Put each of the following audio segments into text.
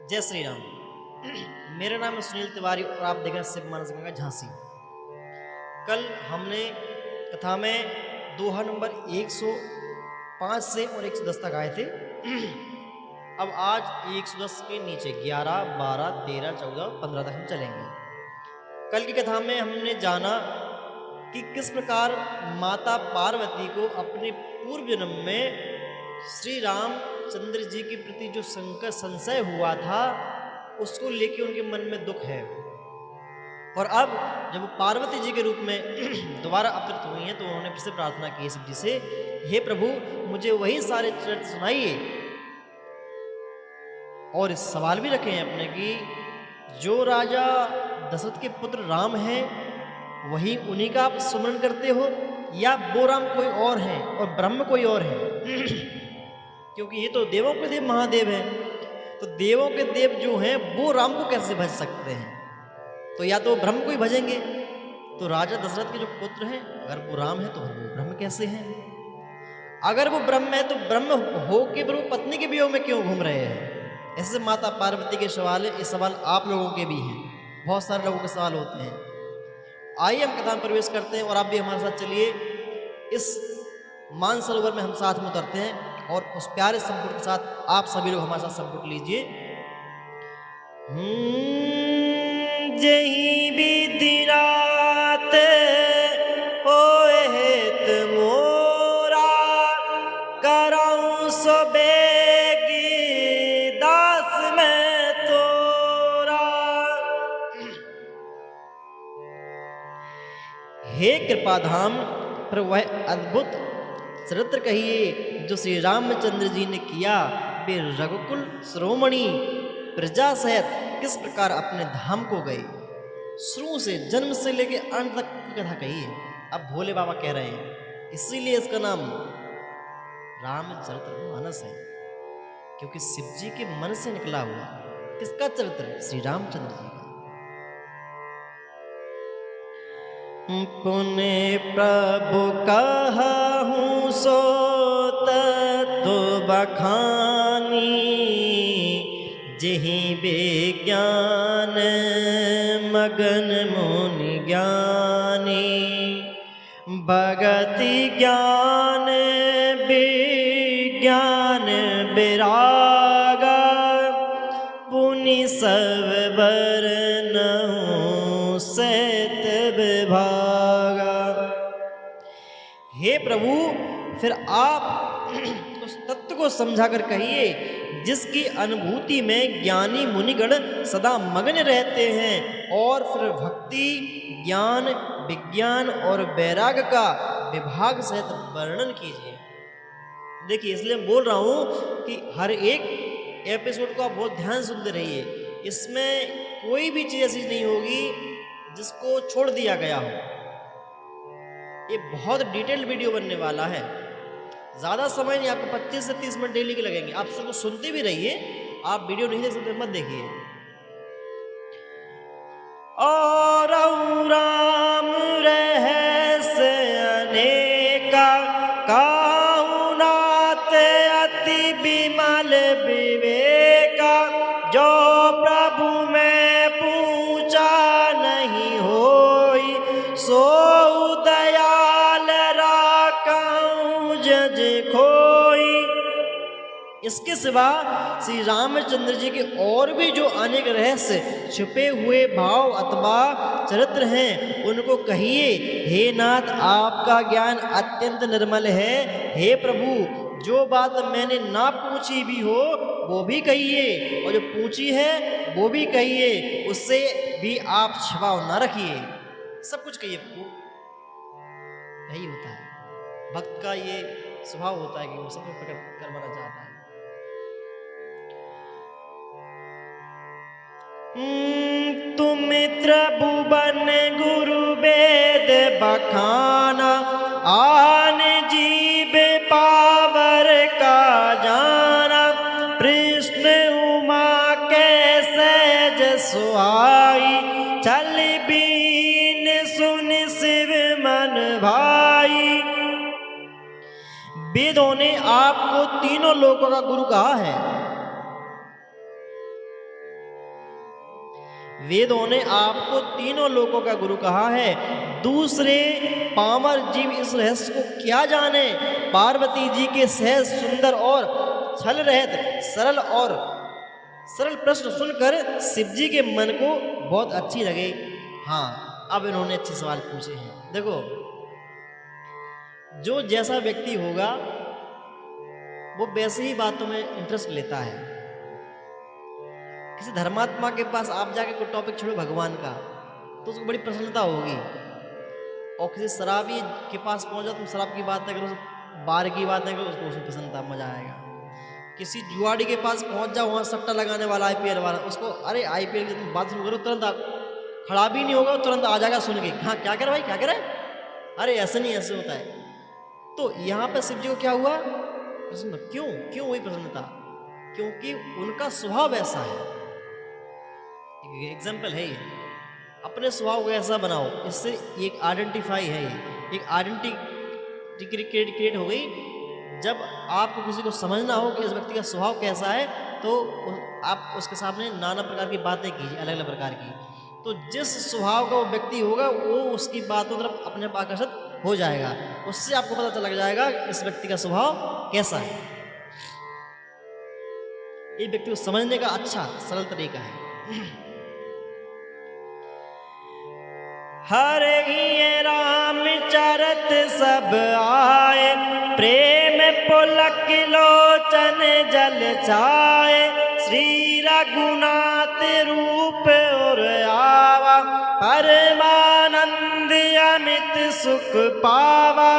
जय श्री राम। मेरा नाम है सुनील तिवारी और आप देख रहे हैं शिव मानस गंगा झांसी। कल हमने कथा में दोहा नंबर 105 से और 110 तक आए थे। अब आज 110 के नीचे 11, 12, 13, 14, 15 तक हम चलेंगे। कल की कथा में हमने जाना कि किस प्रकार माता पार्वती को अपने पूर्व जन्म में श्री रामचंद्र जी के प्रति जो संशय हुआ था उसको लेके उनके मन में दुख है। और अब जब वो पार्वती जी के रूप में दोबारा अवतरित हुई हैं तो उन्होंने फिर से प्रार्थना की शिव जी से, हे प्रभु मुझे वही सारे चरित्र सुनाइए और इस सवाल भी रखे हैं अपने कि जो राजा दशरथ के पुत्र राम हैं वही उन्हीं का आप सुमरण करते हो या वो राम कोई और हैं और ब्रह्म कोई और है? क्योंकि ये तो देवों के देव महादेव हैं, तो देवों के देव जो हैं वो राम को कैसे भज सकते हैं? तो या तो ब्रह्म को ही भजेंगे। तो राजा दशरथ के जो पुत्र हैं अगर वो राम है तो वो ब्रह्म कैसे हैं? अगर वो ब्रह्म है तो ब्रह्म हो के वो पत्नी के वियोग में क्यों घूम रहे हैं? ऐसे माता पार्वती के सवाल है। ये सवाल आप लोगों के भी हैं, बहुत सारे लोगों के सवाल होते हैं। आइए हम कथा में प्रवेश करते हैं और आप भी हमारे साथ चलिए। इस मानसरोवर में हम साथ में उतरते हैं और उस प्यारे संपुट के साथ आप सभी लोग हमारे साथ संपुट लीजिए। जही बीती रात होए हेत मोरा, कराऊं सो बेगी दास में तोरा। हे कृपाधाम, पर वह अद्भुत चरित्र कहिए जो श्री रामचंद्र जी ने किया। वे रघुकुल श्रोमणी प्रजा सहित किस प्रकार अपने धाम को गए। शुरू से जन्म से लेके अंत तक की कथा कहिए। अब भोले बाबा कह रहे हैं, इसीलिए इसका नाम रामचरितमानस है, क्योंकि शिव जी के मन से निकला हुआ। किसका चरित्र? श्री रामचंद्र जी का। पुण्य प्रभु कहूँ सो तत्व बखानी, जही विज्ञान मगन मुनि ज्ञानी। भगति ज्ञान विज्ञान विरागा, पुनि सब बरनहुँ सैत विभागा। हे प्रभु, फिर आप उस तत्व को समझाकर कहिए जिसकी अनुभूति में ज्ञानी मुनिगण सदा मग्न रहते हैं, और फिर भक्ति ज्ञान विज्ञान और वैराग्य का विभाग सहित वर्णन कीजिए। देखिए, इसलिए मैं बोल रहा हूं कि हर एक एपिसोड को आप बहुत ध्यान सुनते रहिए। इसमें कोई भी चीज ऐसी नहीं होगी जिसको छोड़ दिया गया हो। ये बहुत डिटेल्ड वीडियो बनने वाला है। ज़्यादा समय नहीं, आपको 25 से 30 मिनट डेली के लगेंगे। आप सबको सुनते भी रहिए, आप वीडियो नहीं देख सकते मत देखिए। और राम रहस्य अनेका, काहू नाथ अति विमल विवेका। जो प्रभु में पूछा नहीं होई, सो दयाल राखऊं जज खोई। इसके सिवा श्री रामचंद्र जी के और भी जो अनेक रहस्य छुपे हुए भाव अथवा चरित्र हैं उनको कहिए। हे नाथ, आपका ज्ञान अत्यंत निर्मल है। हे प्रभु, जो बात मैंने ना पूछी भी हो वो भी कहिए, और जो पूछी है वो भी कहिए, उससे भी आप छिपाव ना रखिए। सब कुछ कहिए प्रभु। यही होता है भक्त का, ये स्वभाव होता है कि वो सब कुछ प्रकट करवाना चाहता है। तुम त्रिभुवन गुरु वेद बखाना, आन जीव पावर का जाना। कृष्ण उमा के सहज सुहाई, चल बीन सुन शिव मन भाई। वेदों ने आपको तीनों लोकों का गुरु कहा है। वेदों ने आपको तीनों लोगों का गुरु कहा है। दूसरे पामर जीव इस रहस्य को क्या जाने। पार्वती जी के सहज सुंदर और छल रहित सरल प्रश्न सुनकर शिव जी के मन को बहुत अच्छी लगे। हाँ, अब इन्होंने अच्छे सवाल पूछे हैं। देखो, जो जैसा व्यक्ति होगा वो वैसे ही बातों में इंटरेस्ट लेता है। किसी धर्मात्मा के पास आप जाके कोई टॉपिक छोड़ो भगवान का, तो उसको बड़ी प्रसन्नता होगी। और किसी शराबी के पास पहुंच जाओ, तुम शराब की बात करो, बार की बात करो, उसको उसमें प्रसन्नता, मजा आएगा। किसी जुआड़ी के पास पहुंच जाओ, वहां सट्टा लगाने वाला आईपीएल वाला, उसको अरे आईपीएल की तुम बात शुरू करो, तुरंत आप खड़ा भी नहीं होगा, तुरंत आ जाएगा सुन के। हाँ, क्या कर भाई, क्या कर, अरे ऐसे नहीं, ऐसे होता है। तो यहाँ पे शिव जी को क्या हुआ, प्रसन्न। क्यों हुई प्रसन्नता? क्योंकि उनका स्वभाव ऐसा है। एग्जाम्पल है ये, अपने स्वभाव को ऐसा बनाओ, इससे एक आइडेंटिफाई है, ये एक आइडेंटिटी क्रिएट हो गई। जब आपको किसी को समझना हो कि इस व्यक्ति का स्वभाव कैसा है, तो आप उसके सामने नाना प्रकार की बातें कीजिए, अलग अलग प्रकार की। तो जिस स्वभाव का वो व्यक्ति होगा, वो उसकी बातों तरफ अपने आप आकर्षित हो जाएगा। उससे आपको पता चल जाएगा कि इस व्यक्ति का स्वभाव कैसा है। ये व्यक्ति को समझने का अच्छा सरल तरीका है। हरे राम चरत सब आए, प्रेम पुलक लोचन जल छाए। श्री रघुनाथ रूप और आवा, परमानंद अमित सुख पावा।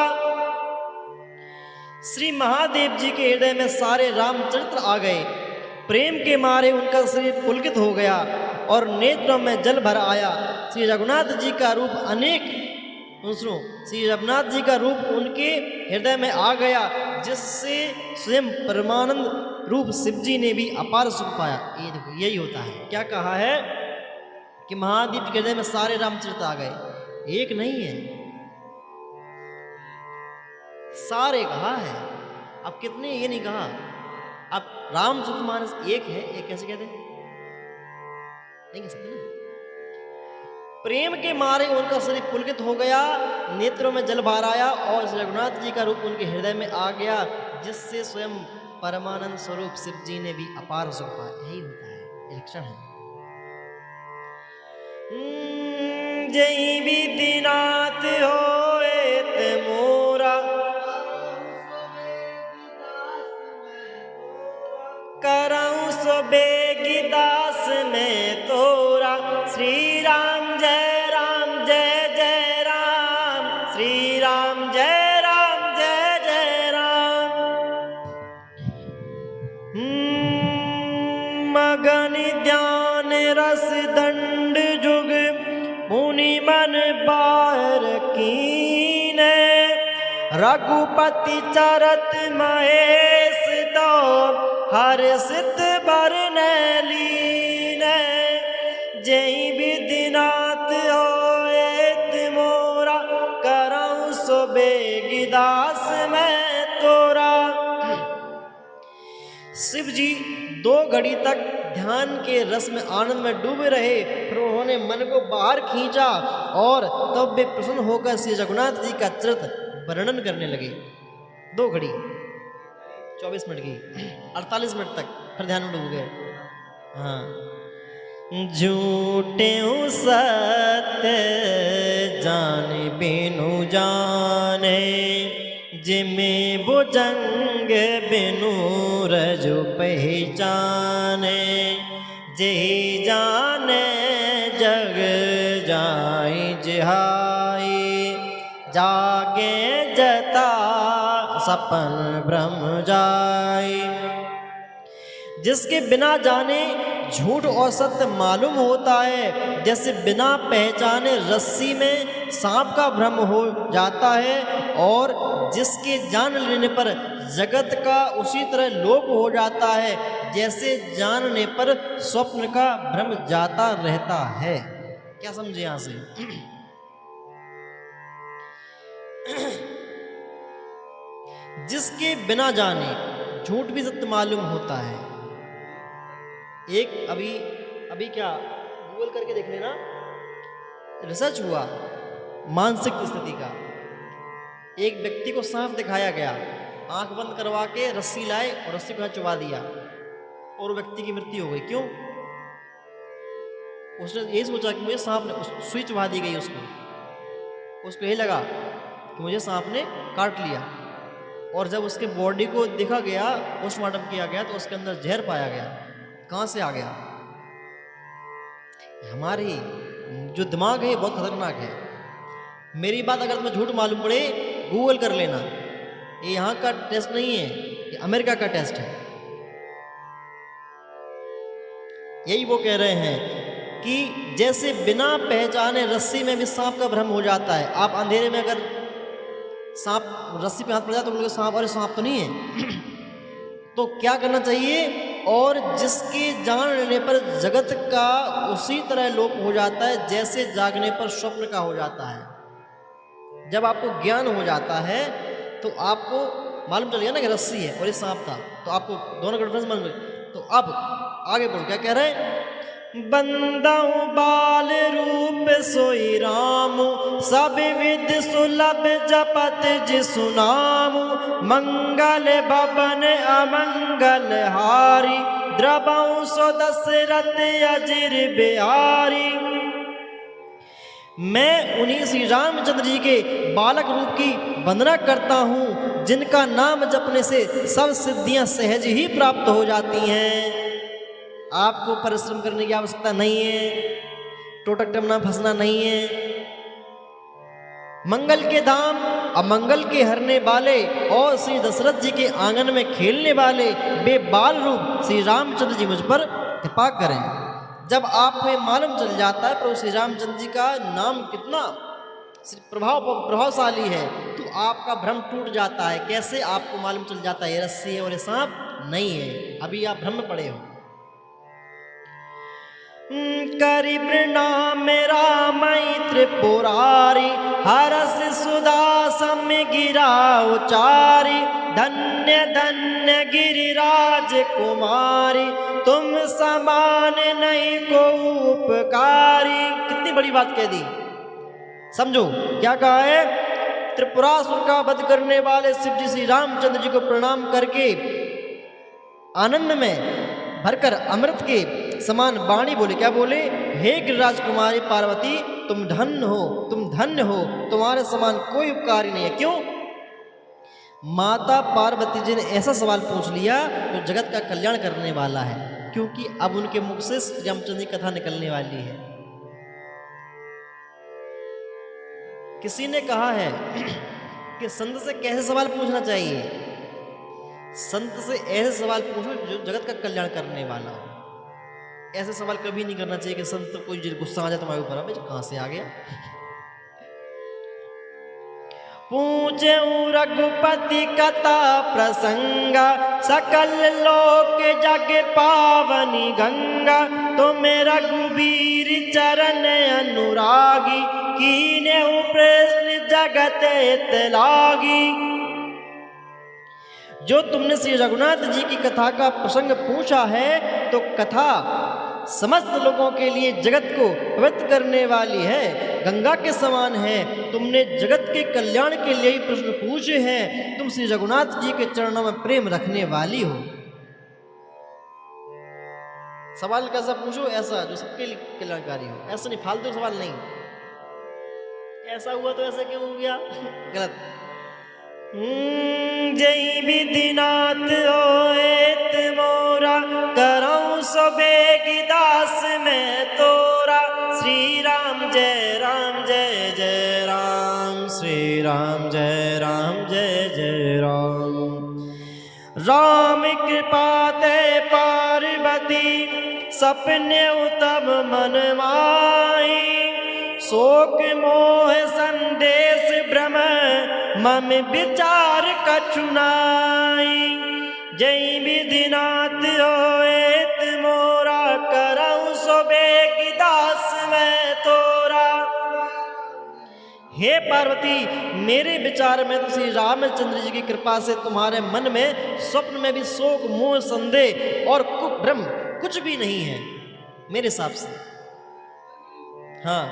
श्री महादेव जी के हृदय में सारे रामचरित्र आ गए। प्रेम के मारे उनका शरीर पुलकित हो गया और नेत्रों में जल भर आया। श्री रघुनाथ जी का रूप श्री रघुनाथ जी का रूप उनके हृदय में आ गया, जिससे स्वयं परमानंद रूप शिव जी ने भी अपार सुख पाया। ये देखो, यही होता है। क्या कहा है कि महादेव के हृदय में सारे रामचरित्र आ गए, एक नहीं है, सारे कहा है। अब कितने, ये नहीं कहा। अब रामचरितमानस एक है, एक कैसे कहते हैं, नहीं कह सकते ना। प्रेम के मारे उनका शरीर पुलकित हो गया, नेत्रों में जल भर आया और श्री रघुनाथ जी का रूप उनके हृदय में आ गया, जिससे स्वयं परमानंद स्वरूप शिव जी ने भी अपार सुख पाया। यही होता है, लक्षण है। जय विधिनाथ होएत मोरा, करऊं सो बेगी दास में तोरा। श्री राम जय राम जय जय राम, श्री राम जय जय राम। मगन ध्यान रस दंड जुग, मुनि मन बार कीने। रघुपति चरत महेश दो, हर्षित बरन लीन। जय विधिनाथ होएत मोरा, करऊं सो बेगी दास मैं तोरा। शिव जी 2 घड़ी तक ध्यान के रस में, आनंद में डूबे रहे। फिर उन्होंने मन को बाहर खींचा और तब वे प्रसन्न होकर श्री रघुनाथ जी का चरित्र वर्णन करने लगे। 2 घड़ी 24 मिनट की, 48 मिनट तक फिर ध्यान में डूब गए। हाँ, झूठे सत्य जाने बिनु जाने, जिमें भुजंग बिनु रजु पहचाने। जे जाने जग जाई जिहाई, जागे जता सपन ब्रह्म जाई। जिसके बिना जाने झूठ और सत्य मालूम होता है, जैसे बिना पहचाने रस्सी में सांप का भ्रम हो जाता है, और जिसके जान लेने पर जगत का उसी तरह लोप हो जाता है, जैसे जानने पर स्वप्न का भ्रम जाता रहता है। क्या समझे यहां से? जिसके बिना जाने झूठ भी सत्य मालूम होता है। एक अभी क्या गूगल करके देख लेना, रिसर्च हुआ मानसिक स्थिति का। एक व्यक्ति को सांप दिखाया गया, आंख बंद करवा के रस्सी लाए और रस्सी को चुबा दिया और व्यक्ति की मृत्यु हो गई। क्यों? उसने यही सोचा कि मुझे सांप ने, सुई चुबा दी गई उसको यही लगा कि मुझे सांप ने काट लिया। और जब उसके बॉडी को देखा गया, पोस्टमार्टम किया गया, तो उसके अंदर जहर पाया गया। कहाँ से आ गया? हमारी जो दिमाग है ये बहुत खतरनाक है। मेरी बात अगर तुम्हें झूठ मालूम पड़े, गूगल कर लेना। ये यहाँ का टेस्ट नहीं है, ये अमेरिका का टेस्ट है। यही वो कह रहे हैं कि जैसे बिना पहचाने रस्सी में भी सांप का भ्रम हो जाता है। आप अंधेरे में अगर सांप रस्सी पे हाथ पड़ जाए तो बोलोगे सांप, अरे सांप तो नहीं है। तो क्या करना चाहिए? और जिसके जान लेने पर जगत का उसी तरह लोप हो जाता है जैसे जागने पर स्वप्न का हो जाता है। जब आपको ज्ञान हो जाता है तो आपको मालूम चल गया ना कि रस्सी है और ये सांप था, तो आपको दोनों का डिफरेंस मालूम। तो अब आगे बढ़ो, क्या कह रहे हैं? बंदाऊ बाल रूप सोई राम, सब विद सुलभ जपत जिसु नाम। मंगल भवन अमंगल हारी, द्रवऊ सो दशरथ अजिर बिहारी। मैं उन्हीं श्री रामचंद्र जी के बालक रूप की वंदना करता हूँ, जिनका नाम जपने से सब सिद्धियां सहज ही प्राप्त हो जाती हैं। आपको परिश्रम करने की आवश्यकता नहीं है, टोटक टमना फंसना नहीं है। मंगल के धाम, अमंगल के हरने वाले और श्री दशरथ जी के आंगन में खेलने वाले वे बाल रूप श्री रामचंद्र जी मुझ पर कृपा करें। जब आपको मालूम चल जाता है प्रभु श्री रामचंद्र जी का नाम कितना प्रभावशाली है, तो आपका भ्रम टूट जाता है। कैसे? आपको मालूम चल जाता है ये रस्सी है और ये सांप नहीं है, अभी आप भ्रम में पड़े हो। करि प्रणाम रामई त्रिपुरारी, हरस सुधा सम गिरा उचारी। धन्य धन्य गिरिराज कुमारी, तुम समान नहीं को उपकारी। कितनी बड़ी बात कह दी, समझो क्या कहा है? त्रिपुरासुर का वध करने वाले शिव जी श्री रामचंद्र जी को प्रणाम करके आनंद में भरकर अमृत के समान वाणी बोले। क्या बोले? हे गिरिराज कुमारी पार्वती, तुम धन्य हो, तुम धन्य हो, तुम्हारे समान कोई उपकारी नहीं है। क्यों? माता पार्वती जी ने ऐसा सवाल पूछ लिया जो जगत का कल्याण करने वाला है, क्योंकि अब उनके मुख से रामचंद्र जी कथा निकलने वाली है। किसी ने कहा है कि संत से कैसे सवाल पूछना चाहिए? संत से ऐसे सवाल पूछो जो जगत का कल्याण करने वाला हो। ऐसे सवाल कभी नहीं करना चाहिए कि संत कोई गुस्सा आ जाए तुम्हारे ऊपर, अबे कहां से आ गया। पूछे रघुपति कथा प्रसंगा, सकल लोक जग पावनी गंगा। तुम रघुबीर चरण अनुरागी, कीने प्रश्न जगत लागी। जो तुमने श्री रघुनाथ जी की कथा का प्रसंग पूछा है, तो कथा समस्त लोगों के लिए जगत को पवित्र करने वाली है, गंगा के समान है। तुमने जगत के कल्याण के लिए ही प्रश्न पूछे हैं। तुम श्री रघुनाथ जी के चरणों में प्रेम रखने वाली हो। सवाल कैसा पूछो? ऐसा जो सबके लिए कल्याणकारी हो, ऐसा नहीं फालतू सवाल नहीं। ऐसा हुआ तो ऐसा क्यों हो गया? गलत। जय विधिनाथ होएत मोरा, करऊं सो बेगिदास में तोरा। श्री राम जय राम जय जय राम, श्री राम जय राम जय जय राम। राम कृपा ते पार्वती, सपने उत्तम मन माई। शोक मोह संदेश भ्रम, मम विचार कछुनाई। जय विधिनाथ होएत मोरा, करऊं सो बेगिदास में तोरा। हे पार्वती, मेरे विचार में तो श्री रामचंद्र जी की कृपा से तुम्हारे मन में स्वप्न में भी शोक मोह संदेह और भ्रम कुछ भी नहीं है मेरे हिसाब से। हाँ,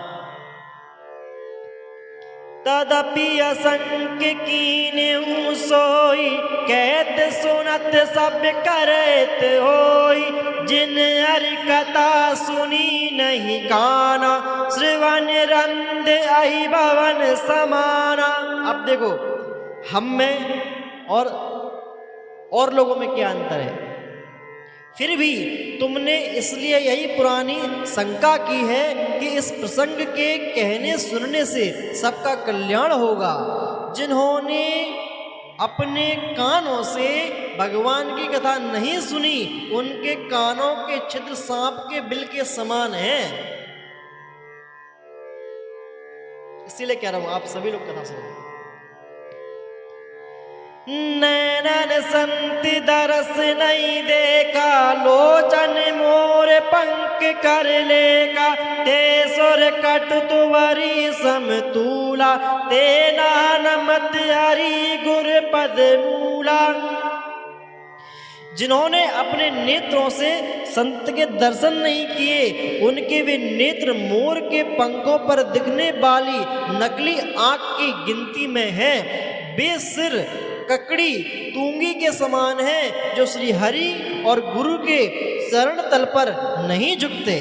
तदपि असंख्य कीन्हु सोई, कहत सुनत सब करत होई। जिन हरि कथा सुनी नहीं काना, श्रवण रंद अहि भवन समाना। अब देखो हम में और लोगों में क्या अंतर है। फिर भी तुमने इसलिए यही पुरानी शंका की है कि इस प्रसंग के कहने सुनने से सबका कल्याण होगा। जिन्होंने अपने कानों से भगवान की कथा नहीं सुनी, उनके कानों के छिद्र सांप के बिल के समान हैं। इसीलिए कह रहा हूं आप सभी लोग कथा सुनो। नैनन संति दरस नहीं देखा, लोचन मोर पंख कर लेका। ते सुर कट तुवरी समतूला, ते नानमत हरि गुर पद मूला। जिन्होंने अपने नेत्रों से संत के दर्शन नहीं किए, उनके वे नेत्र मोर के पंखों पर दिखने वाली नकली आंख की गिनती में है। वे सिर ककड़ी तूंगी के समान है, जो श्री हरि और गुरु के चरण तल पर नहीं झुकते।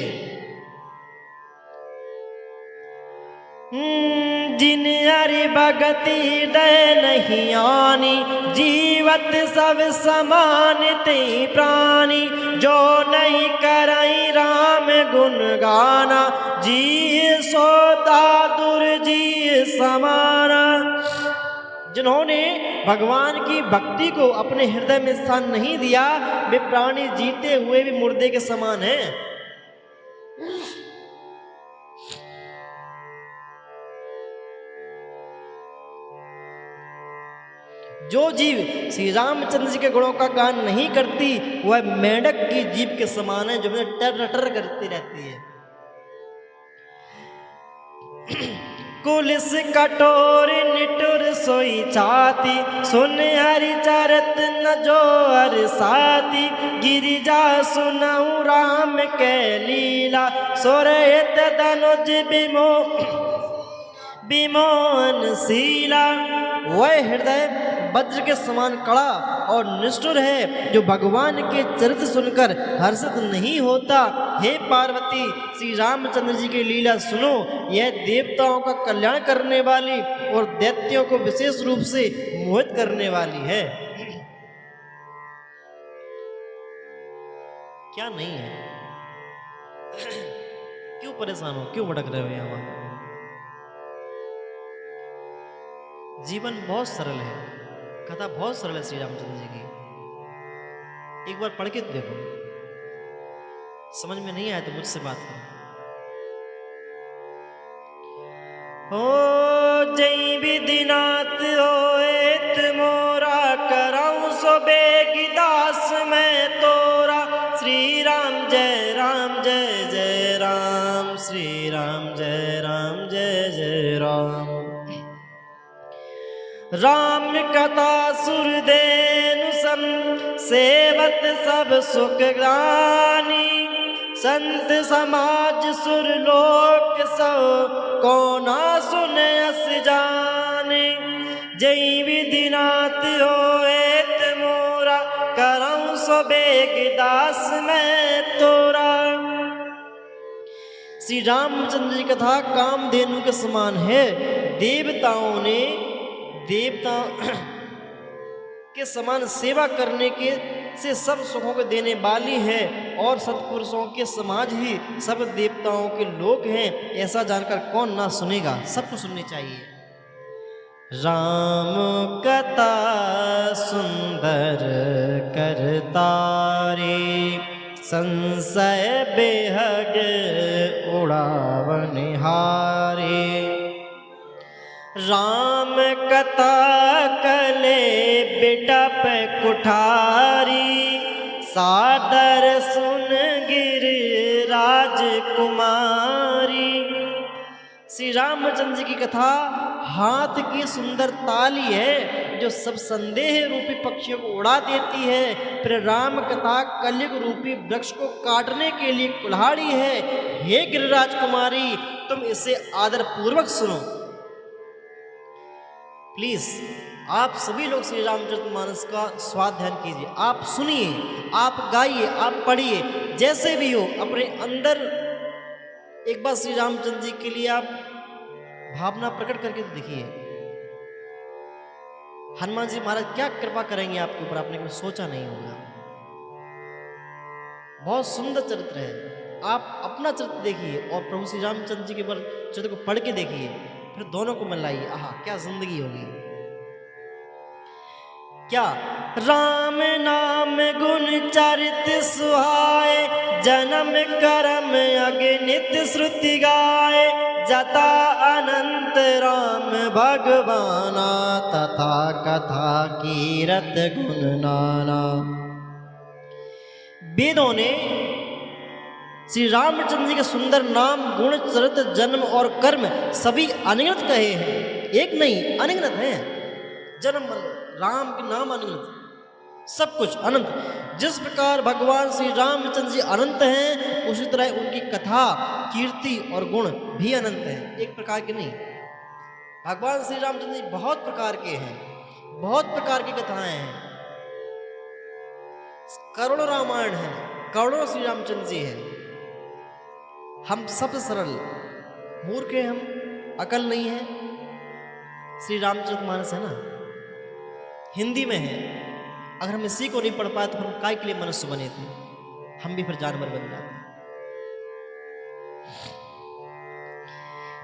जिन हरि भगति हृदय नहीं आनी, जीवत सब समान ते प्राणी। जो नहीं करई राम गुण गाना, जी सो दादुर जी समाना। जिन्होंने भगवान की भक्ति को अपने हृदय में स्थान नहीं दिया, वे प्राणी जीते हुए भी मुर्दे के समान हैं। जो जीव श्री रामचंद्र जी के गुणों का गान नहीं करती, वह मेंढक की जीभ के समान है, जो टर टर करती रहती है। कुलिस कठोर निटुर सोई छाती, सुन हरि चरत न जो हर साथी। गिरिजा सुनऊ राम के लीला, सुरहित धनुज विमोहन शीला। वह हृदय वज्र के समान कड़ा और निष्ठुर है, जो भगवान के चरित्र सुनकर हर्षित नहीं होता। हे पार्वती, श्री रामचंद्र जी की लीला सुनो। यह देवताओं का कल्याण करने वाली और दैत्यों को विशेष रूप से मोहित करने वाली है। क्या नहीं है? क्यों परेशान हो, क्यों भटक रहे हो? यहाँ जीवन बहुत सरल है, कथा बहुत सरल है श्री रामचंद्र जी की। एक बार पढ़ के देखो, समझ में नहीं आया तो मुझसे बात करो। हो जय विधिनाथ होएत मोरा, कराऊं सो बेगिदास मैं तोरा। श्री राम जय राम जय जय राम, श्री राम जय राम जय जय राम। राम कथा सुरदेनु सम, सेवत सब सुख ग्रानी। संत समाज सुरलोक सो, कोना सुने अस जाने। जय विधिनाथ होएत मोरा, करऊं सो बेगिदास मैं तोरा। श्री रामचंद्र जी कथा कामधेनु के समान है। देवताओं के समान सेवा करने के से सब सुखों को देने वाली है, और सत्पुरुषों के समाज ही सब देवताओं के लोग हैं। ऐसा जानकर कौन ना सुनेगा, सबको सुननी चाहिए। राम कथा सुंदर करतारे, संशय बेहग उड़ावन हारे। राम कथा कले बिटप कुठारी, सादर सुन गिर राजकुमारी। श्री रामचंद्र जी की कथा हाथ की सुंदर ताली है, जो सब संदेह रूपी पक्षियों को उड़ा देती है। फिर राम कथा कलयुग रूपी वृक्ष को काटने के लिए कुल्हाड़ी है। हे गिरिराज कुमारी, तुम इसे आदर पूर्वक सुनो। प्लीज आप सभी लोग श्री रामचरितमानस का स्वाध्याय कीजिए, आप सुनिए, आप गाइए, आप पढ़िए, जैसे भी हो अपने अंदर एक बार श्री रामचंद्र जी के लिए आप भावना प्रकट करके देखिए। हनुमान जी महाराज क्या कृपा करेंगे आपके ऊपर, आपने कभी सोचा नहीं होगा। बहुत सुंदर चरित्र है। आप अपना चरित्र देखिए और प्रभु श्री रामचंद्र जी के ऊपर चरित्र को पढ़ के देखिए, फिर दोनों को मिलाइए। आहा क्या जिंदगी होगी। क्या राम नाम गुण चरित सुहाए, जन्म कर्म अगणित श्रुति गाए, जता अनंत राम भगवाना, तथा कथा कीरत गुण नाना। वेदों ने श्री रामचंद्र जी के सुंदर नाम, गुण, चरित्र, जन्म और कर्म सभी अनगिनत कहे हैं। एक नहीं, अनगिनत हैं। जन्म राम के नाम अनंत, सब कुछ अनंत। जिस प्रकार भगवान श्री रामचंद्र जी अनंत हैं, उसी तरह उनकी कथा, कीर्ति और गुण भी अनंत हैं, एक प्रकार के नहीं। भगवान श्री रामचंद्र जी बहुत प्रकार के हैं, बहुत प्रकार की कथाएं हैं। करोड़ों रामायण है, करोड़ों श्री रामचंद्र जी हैं। हम सबसे सरल मूर्ख हैं, हम अकल नहीं है। श्री रामचरितमानस है ना, हिंदी में है। अगर हम इसी को नहीं पढ़ पाए तो हम काय के लिए मनुष्य बने थे, हम भी फिर जानवर बन जाते।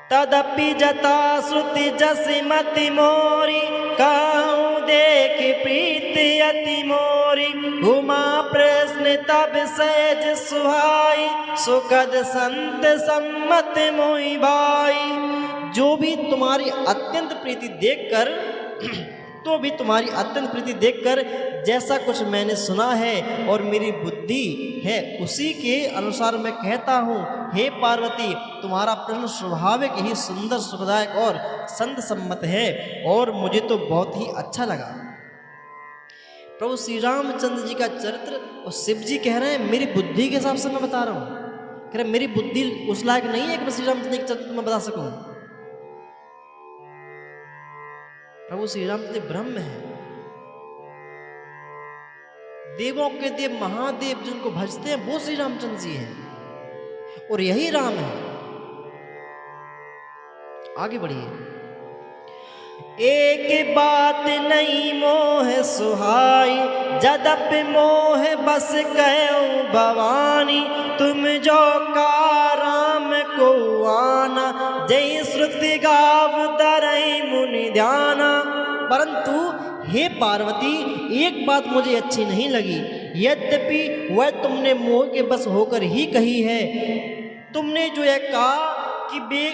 तदपि जता श्रुति जसि मति मोरी, कहूँ देख प्रीति अति मोरी, उमा प्रश्न तब सहज सुहाई, सुखद संत सम्मत मोहि भाई। जो भी तुम्हारी अत्यंत प्रीति देखकर जैसा कुछ मैंने सुना है और मेरी बुद्धि है, उसी के अनुसार मैं कहता हूँ। हे पार्वती, तुम्हारा प्रश्न स्वाभाविक ही सुंदर, सुखदायक और संत सम्मत है और मुझे तो बहुत ही अच्छा लगा। प्रभु श्री रामचंद्र जी का चरित्र, और शिव जी कह रहे हैं मेरी बुद्धि के हिसाब से मैं बता रहा हूँ। कह रहे मेरी बुद्धि उस लायक नहीं है कि मैं श्री रामचंद्र जी के चरित्र में बता सकूं। प्रभु श्री रामचंद्र ब्रह्म है, देवों के देव महादेव जिनको भजते हैं वो श्री रामचंद्र जी हैं, और यही राम है। आगे बढ़िए। एक बात नहीं मोह सुहाई, जदप मोह बस कहूं भवानी, तुम जो का राम को आना, जय श्रुति गाव दरई मुनि ध्याना। परंतु हे पार्वती, एक बात मुझे अच्छी नहीं लगी, यद्यपि वह तुमने मोह के बस होकर ही कही है। तुमने जो यह कहा कि वे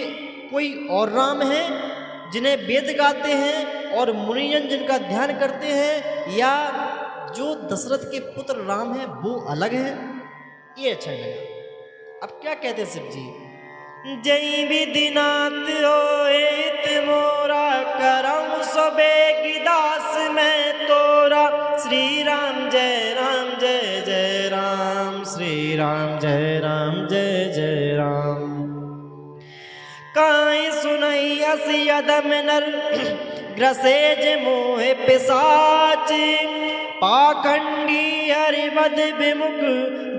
कोई और राम है जिन्हें वेद गाते हैं और मुनिजन जिनका ध्यान करते हैं, या जो दशरथ के पुत्र राम है वो अलग है, ये अच्छा लगा। अब क्या कहते हैं शिव जी, जय विधिनाथ होएत मोरा, करम सबेगी दास मैं तोरा। श्री राम जय राम जय जय राम, श्री राम जय राम जय जय राम। काई सुनई असी अदम नर, ग्रसेज मोह पिशाच, पाखंडी हरिबद विमुख,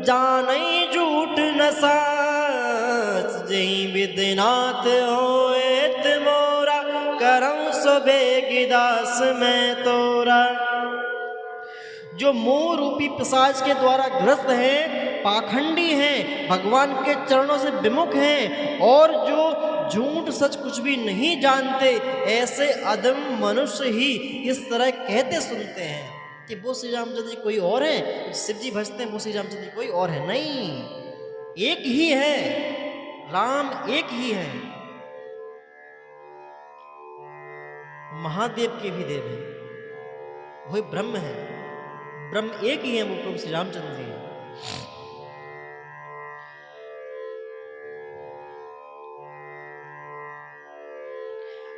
जानई झूठ न साच। जय विधिनाथ होएत मोरा, करऊं सबेगी दास मैं तोरा। जो मोह रूपी पिशाच के द्वारा ग्रस्त हैं, पाखंडी हैं, भगवान के चरणों से विमुख हैं, और जो झूठ सच कुछ भी नहीं जानते, ऐसे अधम मनुष्य ही इस तरह कहते सुनते हैं कि वो श्री रामचंद्र जी कोई और है, शिव जी भजते हैं वो श्री रामचंद्र जी कोई और है। नहीं, एक ही है, राम एक ही है। महादेव के भी देव है, वही ब्रह्म है, ब्रह्म एक ही है, वो प्रभु श्री रामचंद्र जी है।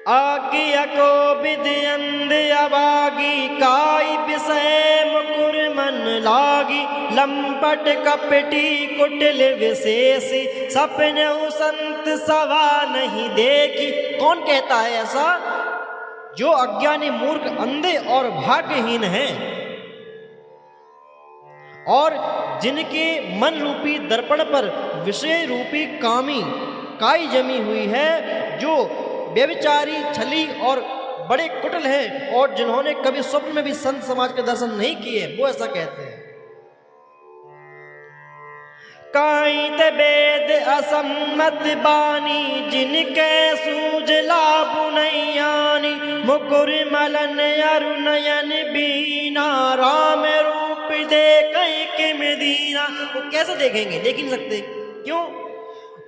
आज्ञा को विद्यंद अभागी, काई विषय मुकुर मन लागी, लंपट कपटी कुटिल विशेषी, सपने संत सवा नहीं देखी। कौन कहता है ऐसा? जो अज्ञानी मूर्ख अंधे और भाग्यहीन हैं, और जिनके मन रूपी दर्पण पर विषय रूपी कामी काई जमी हुई है, जो व्यभिचारी, छली और बड़े कुटिल हैं, और जिन्होंने कभी स्वप्न में भी संत समाज के दर्शन नहीं किए, वो ऐसा कहते हैं। काईत वेद असम्मत बानी, जिनके सूझ लाभु नहीं आनी। मुकुर मलन अरुनयन बीना, राम रूप देखै किम दीना। वो कैसे देखेंगे? देख ही नहीं सकते। क्यों?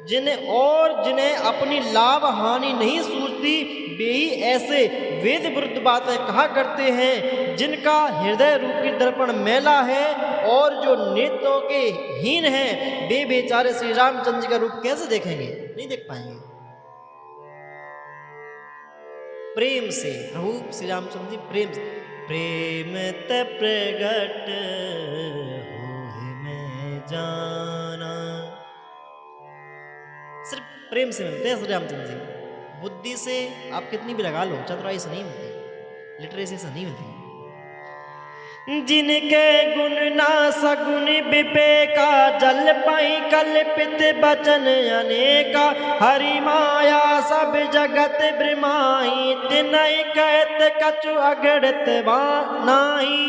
जिन्हें अपनी लाभ हानि नहीं सूझती, वे ही ऐसे वेद विरुद्ध बातें कहा करते हैं, जिनका हृदय रूपी दर्पण मैला है, और जो नेत्रों के हीन हैं, वे बेचारे श्री रामचंद्र जी का रूप कैसे देखेंगे? नहीं देख पाएंगे। प्रेम से प्रभु श्री रामचंद्र जी प्रेम से, प्रेम ते प्रगट होए मैं जाना। सिर्फ प्रेम से मिलते हैं श्री रामचंद्र जी। बुद्धि से आप कितनी भी लगा लो, चतुराई से नहीं मिलती, लिटरेसी से नहीं मिलती। जिनके गुण ना सगुन विवेका, जल पाई कल्पित बचन अनेका। हरि माया सब जगत ब्रह्माई, तिनहि कहत कछु अगणित नाही।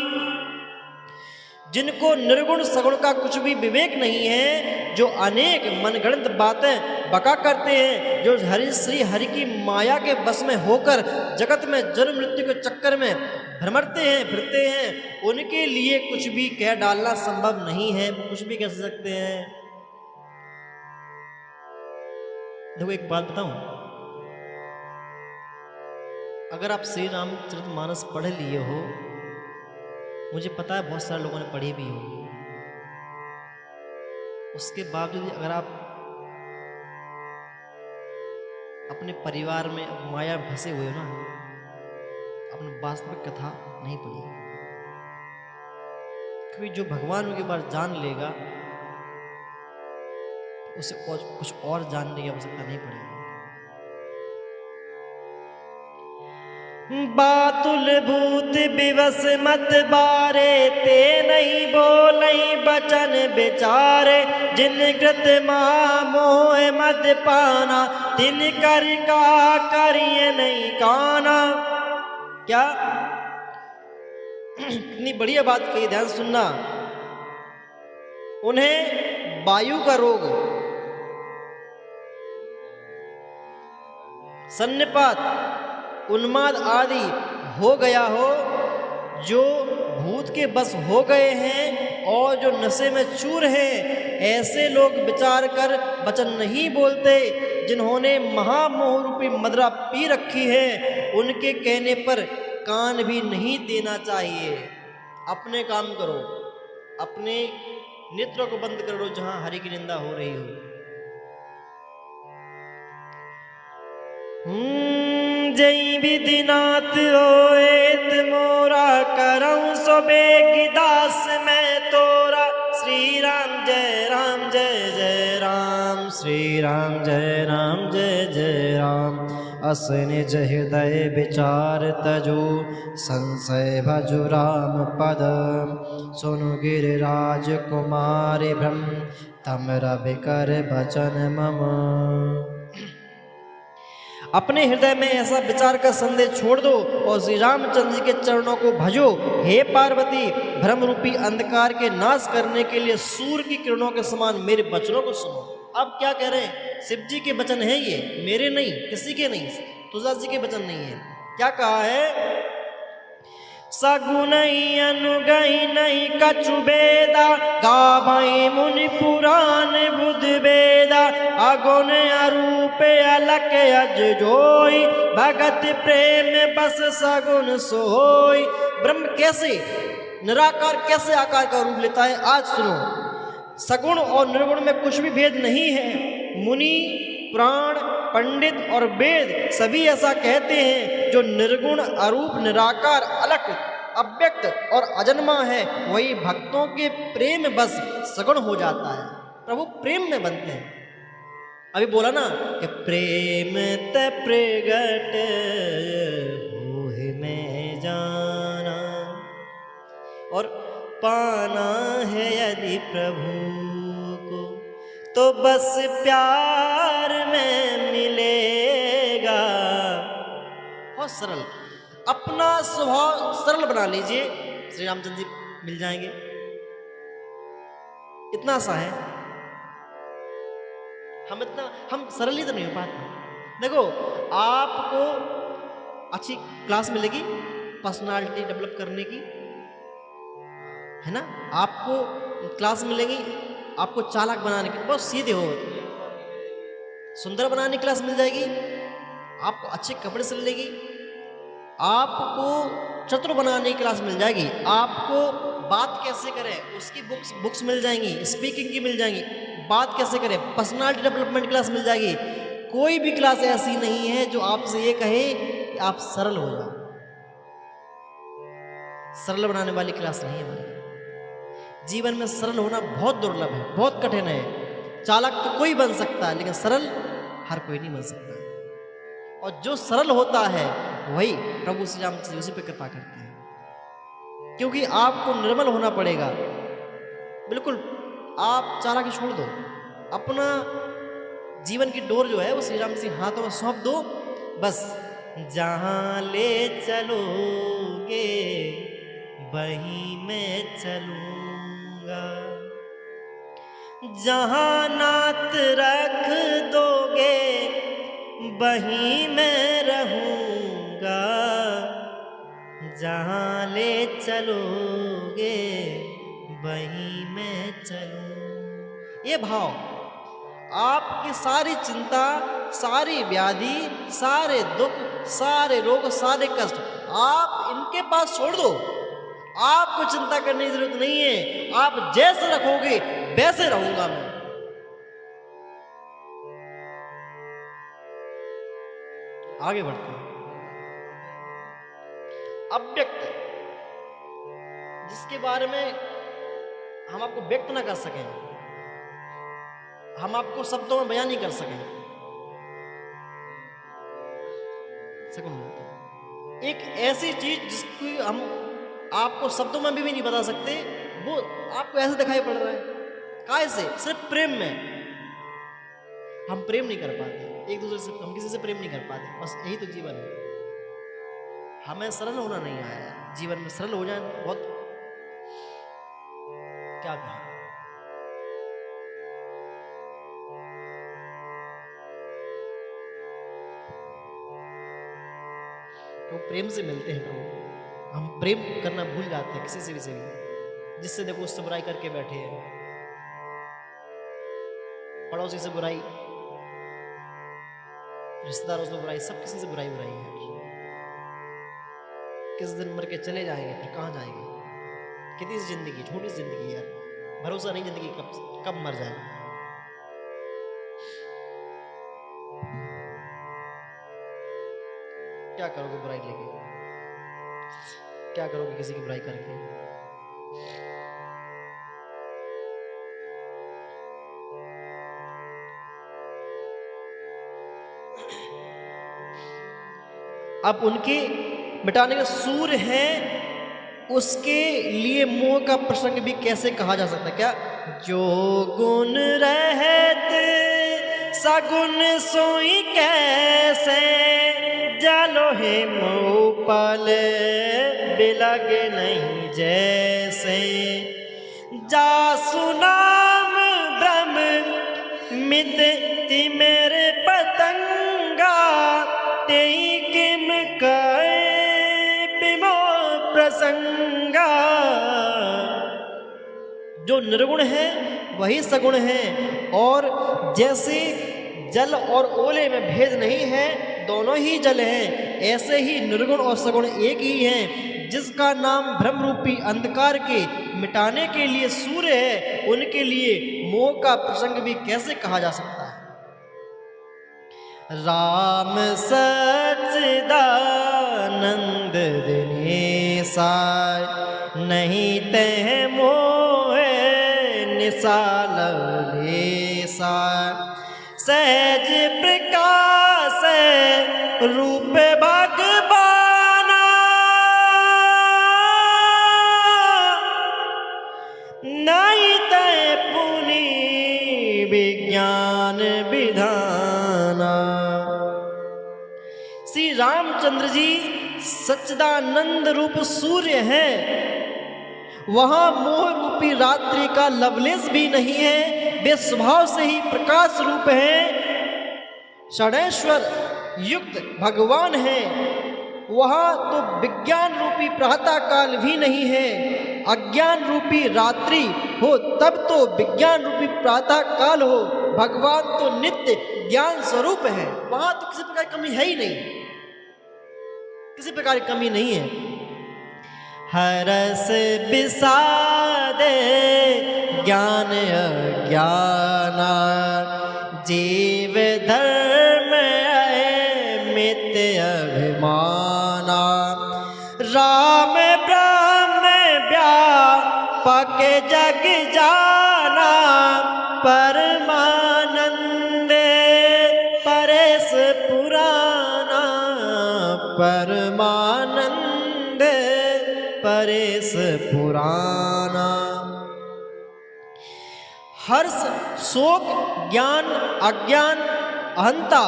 जिनको निर्गुण सगुण का कुछ भी विवेक नहीं है, जो अनेक मनगढ़ंत बातें बका करते हैं, जो श्री हरि की माया के बस में होकर जगत में जन्म मृत्यु के चक्कर में भ्रमरते हैं, फिरते हैं, उनके लिए कुछ भी कह डालना संभव नहीं है। वो कुछ भी कह सकते हैं। देखो एक बात बताऊं, अगर आप श्री रामचरितमानस पढ़ लिए हो, मुझे पता है बहुत सारे लोगों ने पढ़ी भी होगी, उसके बावजूद अगर आप अपने परिवार में माया फंसे हुए हो ना, अपनी वास्तविक कथा नहीं पढ़ी, क्योंकि जो भगवान के बारे जान लेगा, उसे कुछ और जानने की आवश्यकता नहीं पड़ेगी। बातुल भूत विवश मत बारे, ते नहीं बोलई बचन विचारे। जिन कृत मोह मत पाना, तिन कर का करिए नहीं काना। क्या कितनी बढ़िया बात कही, ध्यान सुनना। उन्हें वायु का रोग, सन्निपात, उन्माद आदि हो गया हो, जो भूत के बस हो गए हैं और जो नशे में चूर हैं, ऐसे लोग विचार कर वचन नहीं बोलते। जिन्होंने महामोह रूपी मदिरा पी रखी है, उनके कहने पर कान भी नहीं देना चाहिए। अपने काम करो, अपने नेत्रों को बंद कर लो जहां हरि की निंदा हो रही हो। जय विधिनाथ होएत मोरा, करऊं सो बेगिदास मैं तोरा। श्री राम जय राम जय जय राम, श्री राम जय राम जय जय राम। अस निज हृदय विचार तजो, संशय भजु राम पद। सुनु गिरिराज कुमारी भ्रम, तम रवि कर बचन मम। अपने हृदय में ऐसा विचार का संदेश छोड़ दो और श्री रामचंद्र जी के चरणों को भजो। हे पार्वती, भ्रम रूपी अंधकार के नाश करने के लिए सूर्य की किरणों के समान मेरे वचनों को सुनो। अब क्या कह रहे हैं? शिव जी के वचन हैं ये, मेरे नहीं, किसी के नहीं, तुलसीदास जी के वचन नहीं है। क्या कहा है? सगुन अनुगई नहीं कछु बेदा, गावई मुनि पुराण बुध वेदा। अगुण अरूप अलक अज जोई, भगत प्रेम बस सगुन सोई। ब्रह्म कैसे, निराकार कैसे आकार का रूप लेता है, आज सुनो। सगुण और निर्गुण में कुछ भी भेद नहीं है। मुनि, पुराण, पंडित और वेद सभी ऐसा कहते हैं। जो निर्गुण, अरूप, निराकार, अलक, अव्यक्त और अजन्मा है, वही भक्तों के प्रेम बस सगुण हो जाता है। प्रभु प्रेम में बनते हैं। अभी बोला ना कि प्रेम ते प्रगट होहि में जाना, और पाना है यदि प्रभु को तो बस प्यार में मिलेगा। बहुत सरल, अपना स्वभाव सरल बना लीजिए, श्री रामचंद्र जी मिल जाएंगे। इतना सा है, हम सरल ही तो नहीं हो पाते। देखो, आपको अच्छी क्लास मिलेगी पर्सनालिटी डेवलप करने की, है ना, आपको क्लास मिलेगी आपको चालाक बनाने की, बहुत सीधे हो, सुंदर बनाने की क्लास मिल जाएगी, आपको अच्छे कपड़े सिलने की, आपको चतुर बनाने की क्लास मिल जाएगी, आपको बात कैसे करें उसकी बुक्स मिल जाएंगी, स्पीकिंग की मिल जाएंगी, बात कैसे करें पर्सनालिटी डेवलपमेंट क्लास मिल जाएगी। कोई भी क्लास ऐसी नहीं है जो आपसे ये कहे कि आप सरल हो जाओ। सरल बनाने वाली क्लास नहीं है हमारी। जीवन में सरल होना बहुत दुर्लभ है, बहुत कठिन है। चालाक तो कोई बन सकता है, लेकिन सरल हर कोई नहीं बन सकता। और जो सरल होता है वही प्रभु श्री राम उसी पे कृपा करते हैं, क्योंकि आपको निर्मल होना पड़ेगा। बिल्कुल आप चालाकी छोड़ दो, अपना जीवन की डोर जो है वो श्री राम जी हाथों में सौंप दो। बस जहां ले चलोगे वहीं मैं चलूंगा, जहां नात रख दोगे वहीं मैं रहूंगा, जहां ले चलोगे वहीं मैं चलूं। ये भाव आपकी सारी चिंता, सारी व्याधि, सारे दुख, सारे रोग, सारे कष्ट आप इनके पास छोड़ दो। आपको चिंता करने की जरूरत नहीं है। आप जैसे रखोगे वैसे रहूंगा मैं। आगे बढ़ते हैं। अव्यक्त, जिसके बारे में हम आपको व्यक्त ना कर सकें, हम आपको शब्दों में बयान नहीं कर सकें। एक ऐसी चीज जिसकी हम आपको शब्दों में भी नहीं बता सकते, वो आपको ऐसे दिखाई पड़ रहा है। काय से? सिर्फ प्रेम में। हम प्रेम नहीं कर पाते एक दूसरे से, हम किसी से प्रेम नहीं कर पाते। बस यही तो जीवन है। हमें सरल होना नहीं आया, जीवन में सरल हो जाए बहुत क्या कहें। तो प्रेम से मिलते हैं प्रभु, हम प्रेम करना भूल जाते हैं किसी से भी जिससे देखो उससे बुराई करके बैठे हैं, पड़ोसी से बुराई, रिश्तेदारों से बुराई, सब किसी से बुराई है। किस दिन मर के चले जाएंगे, फिर कहाँ जाएंगे? कितनी जिंदगी, छोटी जिंदगी यार, भरोसा नहीं जिंदगी कब मर जाए। क्या करोगे बुराई लेके? क्या करोगे किसी की बुराई करके? अब उनके मिटाने का सूर्य है, उसके लिए मोह का प्रसंग भी कैसे कहा जा सकता है? क्या जो गुण रहते सगुण सोई कैसे, जालो हे मोपल बिलग नहीं जैसे, जा सुनाम ब्रह्म मित मेरे पतंगा, तेई किम कहे बिमो प्रसंगा। जो निर्गुण है वही सगुण है, और जैसे जल और ओले में भेद नहीं है, दोनों ही जल हैं, ऐसे ही निर्गुण और सगुण एक ही हैं। जिसका नाम भ्रम रूपी अंधकार के मिटाने के लिए सूर्य है, उनके लिए मोह का प्रसंग भी कैसे कहा जा सकता है? राम सच्चिदानंद दिनेशाय, नहीं तह मोहे निसाल लेसाय। सहज प्रकाश रूप भगवाना, नहीं तय पुनि विज्ञान विधाना। श्री रामचंद्र जी सच्चिदानंद रूप सूर्य हैं, वहां मोह रूपी रात्रि का लवलेश भी नहीं है, वे स्वभाव से ही प्रकाश रूप हैं। षडेश्वर युक्त भगवान हैं, वहां तो विज्ञान रूपी प्रातः काल भी नहीं है। अज्ञान रूपी रात्रि हो तब तो विज्ञान रूपी प्रातः काल हो। भगवान तो नित्य ज्ञान स्वरूप है, वहां तो किसी प्रकार की कमी है ही नहीं, किसी प्रकार की कमी नहीं है। हरस विषादे ज्ञान अज्ञाना, जीव धर्म मित्य अभिमाना। राम ब्रह्म व्यापक जग जाना, परमानंद परेश पुराना। परमानंद परेश पुराना। हर्ष, शोक, ज्ञान, अज्ञान, अहंता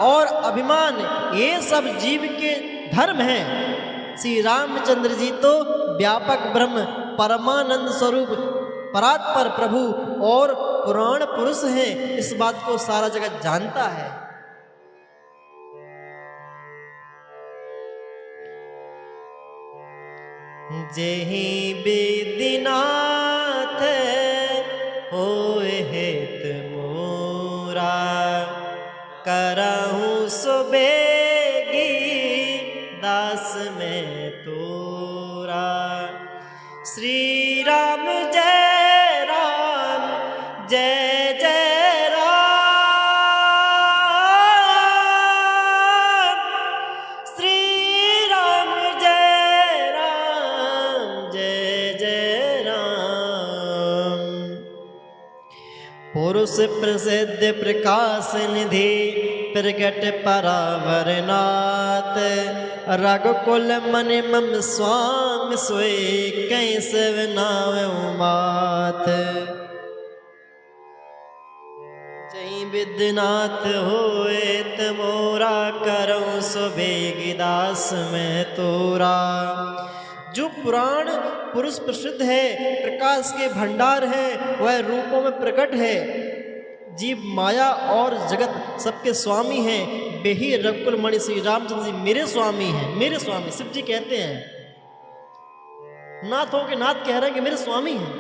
और अभिमान, ये सब जीव के धर्म हैं। श्री रामचंद्र जी तो व्यापक ब्रह्म, परमानंद स्वरूप, परात्पर प्रभु और पुराण पुरुष हैं। इस बात को सारा जगत जानता है। जेहि विदिनाथ होए हेत मोरा, करहु सुबेगी दास में तोरा। श्री राम जय राम, जय जय राम। श्री राम जय राम, जय जय राम। पुरुष प्रसिद्ध प्रकाश निधि, प्रगट परावरनाथ। रघुकुल मन मम स्वामी सोए, कैसव नाव मात। जय विद्यनाथ होए तमोरा, करऊं सुबेगी दास में तोरा। जो पुराण पुरुष प्रसिद्ध है, प्रकाश के भंडार है, वह रूपों में प्रकट है। जीव माया और जगत सबके स्वामी हैं। वे ही रघुकुल मणि श्री रामचंद्र जी मेरे स्वामी हैं, मेरे स्वामी। शिव जी कहते हैं, नाथों के नाथ कह रहे हैं कि मेरे स्वामी हैं।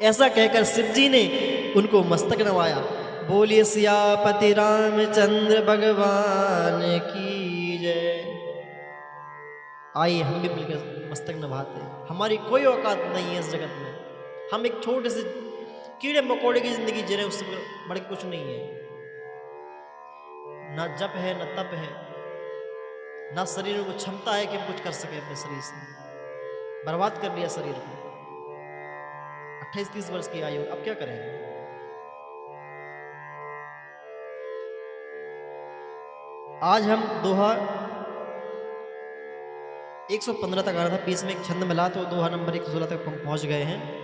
ऐसा कहकर शिव जी ने उनको मस्तक नवाया। बोलिए सियापति रामचंद्र भगवान की जय। आइए हम भी मिलकर मस्तक नभाते हैं। हमारी कोई औकात नहीं है इस जगत में, हम एक छोटे से कीड़े मकोड़े की जिंदगी जी रहे, उससे बड़े कुछ नहीं है। ना जप है, ना तप है, ना शरीर में क्षमता है कि हम कुछ कर सके अपने शरीर से। बर्बाद कर लिया शरीर को। 28-30 वर्ष की आयु, अब क्या करेंगे? आज हम दोहा 115 तक आ रहा था, बीच में एक छंद मिला तो दोहा नंबर 116 तक हम पहुंच गए हैं।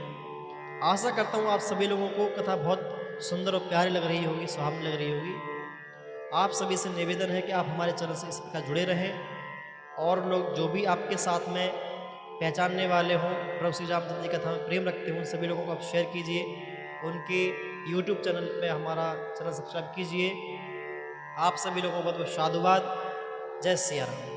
आशा करता हूँ आप सभी लोगों को कथा बहुत सुंदर और प्यारी लग रही होगी, सुहावनी लग रही होगी। आप सभी से निवेदन है कि आप हमारे चैनल से इस प्रकार जुड़े रहें, और लोग जो भी आपके साथ में पहचानने वाले हों, प्रभु श्री रामचंद्र जी कथा में प्रेम रखते हों, सभी लोगों को आप शेयर कीजिए। उनके यूट्यूब चैनल पे हमारा चैनल सब्सक्राइब कीजिए। आप सभी लोगों को बहुत बहुत साधुवाद। जय सिया राम।